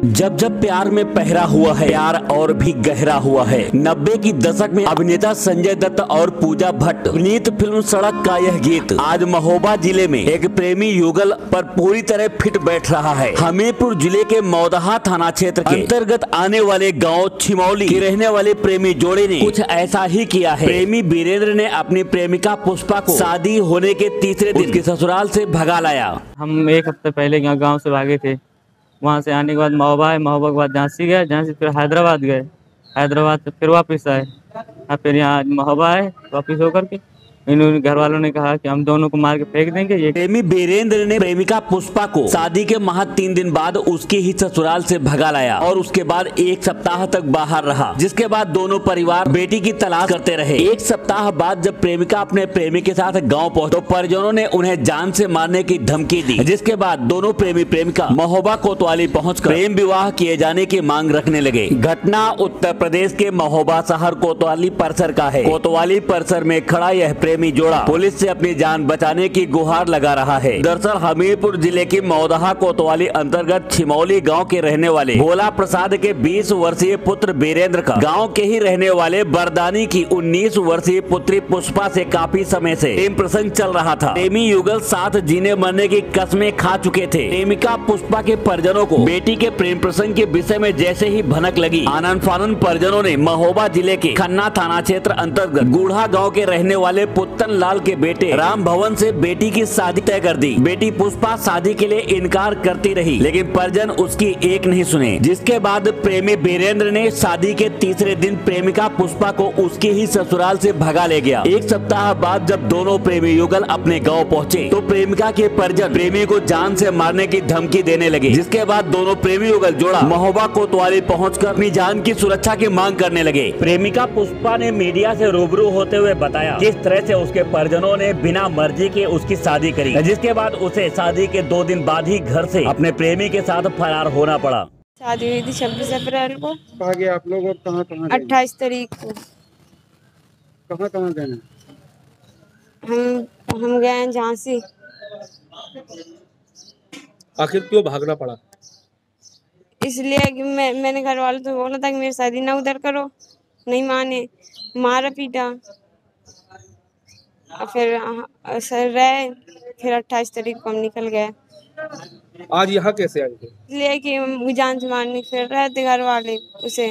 जब जब प्यार में पहरा हुआ है, प्यार और भी गहरा हुआ है। 90 की दशक में अभिनेता संजय दत्त और पूजा भट्ट अभिनीत फिल्म सड़क का यह गीत आज महोबा जिले में एक प्रेमी युगल पर पूरी तरह फिट बैठ रहा है। हमीरपुर जिले के मौदहा थाना क्षेत्र के अंतर्गत आने वाले गांव छिमौली के रहने वाले प्रेमी जोड़े ने कुछ ऐसा ही किया है। प्रेमी वीरेंद्र ने अपनी प्रेमिका पुष्पा को शादी होने के तीसरे दिन उसके ससुराल से भगा लाया। हम एक हफ्ते पहले गांव से भागे थे। वहाँ से आने के बाद महोबा आए, महोबा के बाद झांसी गए, झांसी फिर हैदराबाद गए, हैदराबाद से फिर वापस आए, फिर यहाँ महोबा आए वापस होकर के इन घर वालों ने कहा कि हम दोनों को मार के फेंक देंगे। ये प्रेमी वीरेंद्र ने प्रेमिका पुष्पा को शादी के महज 3 दिन बाद उसके ही ससुराल से भगा लाया और उसके बाद 1 सप्ताह तक बाहर रहा, जिसके बाद दोनों परिवार बेटी की तलाश करते रहे। 1 सप्ताह बाद जब प्रेमिका अपने प्रेमी के साथ गांव पहुंची तो परिजनों ने उन्हें जान से मारने की धमकी दी, जिसके बाद दोनों प्रेमी प्रेमिका महोबा कोतवाली पहुँचकर प्रेम विवाह किए जाने की मांग रखने लगे। घटना उत्तर प्रदेश के महोबा शहर कोतवाली परिसर का है। कोतवाली परिसर में खड़ा यह प्रेमी जोड़ा पुलिस से अपनी जान बचाने की गुहार लगा रहा है। दरअसल हमीरपुर जिले की मौदहा कोतवाली अंतर्गत छिमौली गांव के रहने वाले भोला प्रसाद के 20 वर्षीय पुत्र वीरेंद्र का गांव के ही रहने वाले बरदानी की 19 वर्षीय पुत्री पुष्पा से काफी समय से प्रेम प्रसंग चल रहा था। प्रेमी युगल साथ जीने मरने की कस्में खा चुके थे। प्रेमिका पुष्पा के परिजनों को बेटी के प्रेम प्रसंग के विषय में जैसे ही भनक लगी, आनन फानन परिजनों ने महोबा जिले के खन्ना थाना क्षेत्र अंतर्गत गूढ़ा गाँव के रहने वाले पुत्तन लाल के बेटे राम भवन से बेटी की शादी तय कर दी। बेटी पुष्पा शादी के लिए इनकार करती रही, लेकिन परिजन उसकी एक नहीं सुने, जिसके बाद प्रेमी वीरेंद्र ने शादी के तीसरे दिन प्रेमिका पुष्पा को उसके ही ससुराल से भगा ले गया। 1 सप्ताह बाद जब दोनों प्रेमी युगल अपने गांव पहुंचे तो प्रेमिका के परिजन प्रेमी को जान से मारने की धमकी देने लगे, जिसके बाद दोनों प्रेमी युगल जोड़ा महोबा कोतवाली पहुंचकर अपनी जान की सुरक्षा की मांग करने लगे। प्रेमिका पुष्पा ने मीडिया से रूबरू होते हुए बताया किस तरह से उसके परिजनों ने बिना मर्जी के उसकी शादी करी, जिसके बाद उसे शादी के 2 दिन बाद ही घर से अपने प्रेमी के साथ फरार होना पड़ा। शादी हुई थी 26 अप्रैल को। कहाँ गए आप लोग और कहाँ कहाँ? 28 तारीख को। कहाँ कहाँ गए? हम गए हैं झांसी। आखिर क्यों भागना पड़ा? इसलिए कि मैंने घर वालों से बोला था कि मेरी शादी ना उधर करो, नहीं माने, मारा पीटा और फिर रहे। फिर 28 तारीख को हम निकल गए। आज यहाँ कैसे आए थे? इसलिए कि हम जान से मारने फिर रहे थे घर वाले उसे।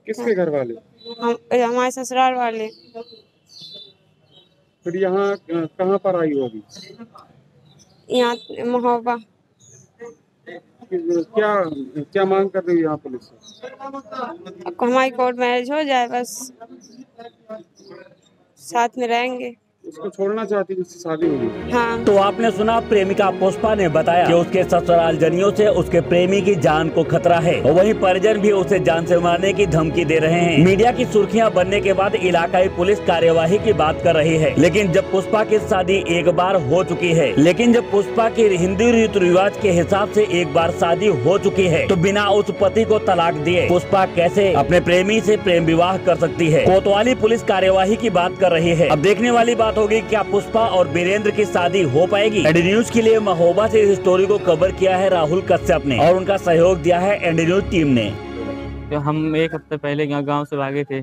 किसके घर वाले? हमारे ससुराल वाले। फिर यहाँ कहाँ पर आई हो अभी? यहाँ महोबा। क्या क्या मांग कर रही है यहाँ पुलिस से? हमारी कोर्ट मैरिज हो जाए, बस साथ में रहेंगे। उसको छोड़ना चाहती जिससे शादी हुई। हाँ। तो आपने सुना, प्रेमिका पुष्पा ने बताया कि उसके ससुराल जनियों से उसके प्रेमी की जान को खतरा है और वहीं परिजन भी उसे जान से मारने की धमकी दे रहे हैं। मीडिया की सुर्खियां बनने के बाद इलाकाई पुलिस कार्यवाही की बात कर रही है, लेकिन जब पुष्पा की शादी एक बार हो चुकी है, हिंदू रीति रिवाज के हिसाब से एक बार शादी हो चुकी है, तो बिना उस पति को तलाक दिए पुष्पा कैसे अपने प्रेमी से प्रेम विवाह कर सकती है? कोतवाली पुलिस कार्यवाही की बात कर रही है। अब देखने वाली बात होगी क्या पुष्पा और वीरेंद्र की शादी हो पाएगी। एनडी न्यूज के लिए महोबा से इस स्टोरी को कवर किया है राहुल कश्यप ने और उनका सहयोग दिया है एनडी न्यूज टीम ने। तो हम एक हफ्ते पहले गांव से भागे थे।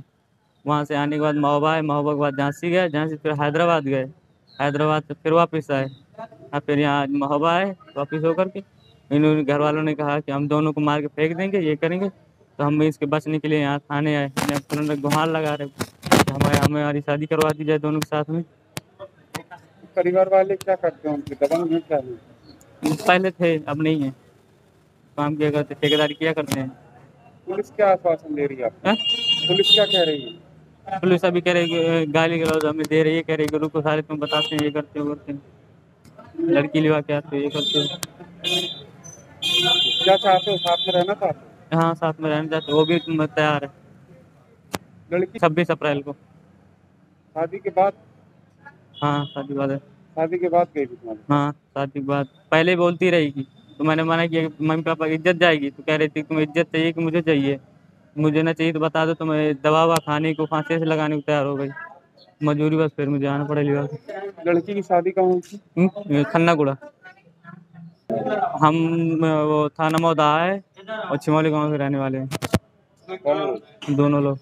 वहाँ से आने के बाद महोबा आए, महोबा के बाद झांसी गए, झांसी फिर हैदराबाद गए, हैदराबाद से फिर वापस आए, फिर यहाँ महोबा आए वापस होकर के इन घर वालों ने कहा कि हम दोनों को मार के फेंक देंगे, ये करेंगे। तो हम इसके बचने के लिए यहाँ थाने आए। गुहार लगा रहे हमारी शादी करवा दी जाए दोनों के साथ में। परिवार वाले क्या करते हैं? उनके दबंग में क्या है? पहले थे, अब नहीं है। काम किया करते, ठेकेदारी किया करते हैं। पुलिस क्या आश्वासन दे रही है आपको? पुलिस क्या कह रही है? पुलिस अभी कह रही है गाली गलौज हमें दे रही है, कह रही है रुको सारे तुम बताते हैं, ये करते हो करते हैं, लड़की लिवा के आते हो, ये करते हो। क्या चाहते हो? साथ में रहना चाहते हो? हाँ, साथ में रहना चाहते हो, वो भी तैयार है। लड़की 26 अप्रैल को शादी के बाद? हाँ, शादी बाद है। शादी के बाद गई थी तुम्हारी? हाँ, शादी के बाद पहले बोलती रहेगी तो मैंने मना किया, मम्मी पापा की इज्जत जाएगी। तो कह रही थी तुम्हें इज्जत चाहिए कि मुझे चाहिए? मुझे ना चाहिए तो बता दो। तो मैं दवा ववा खाने को, फांसी से लगाने को तैयार हो गई। मजबूरी, बस फिर मुझे आना पड़ा लिवा। लड़की की शादी कहाँ हुई थी? खन्ना गुड़ा। हम वो थाना मौदा है, और छिमौली गांव के रहने वाले हैं कौन लोग? दोनों लोग।